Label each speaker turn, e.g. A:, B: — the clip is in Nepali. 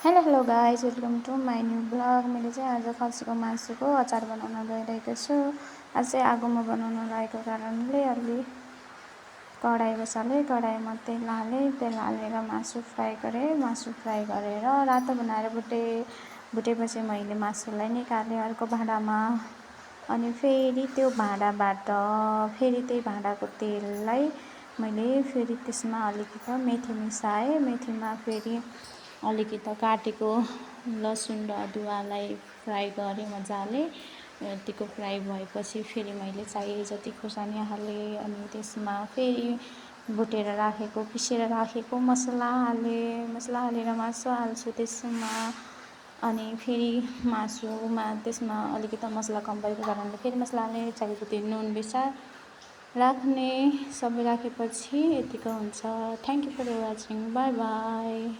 A: Hello guys, welcome to my new blog. मैले चाहिँ आज खसीको मासुको अचार बनाउन गइरहेको छु। आज चाहिँ आगोमा बनाउन लागेको कारणले अलि कराई बसालेँ, कराईमा तेल हालेर मासु फ्राई गरेँ। मासु फ्राई गरेर रातो बनाएर भुटेपछि मैले मासुलाई निकालेँ अर्को भाँडामा। अनि फेरि त्यो भाँडाबाट फेरि त्यही भाँडाको तेललाई मैले फेरि त्यसमा अलिकति मेथी मिसाएँ। मेथीमा फेरि अलिकति काटेको लसुन र अदुवालाई फ्राई गरेँ मजाले। यतिको फ्राई भएपछि फेरि मैले चाहिए जति खुर्सानी हालेँ। अनि त्यसमा फेरि भुटेर राखेको पिसेर राखेको मसला हालेँ। मसला हालेर मासु हाल्छु त्यसमा। अनि फेरि मासुमा त्यसमा अलिकति मसला कम भएको कारणले फेरि मसला हालेँ। चाहिए जति नुन बिसार राख्ने। सबै राखेपछि यतिको हुन्छ। Thank you for watching. Bye by.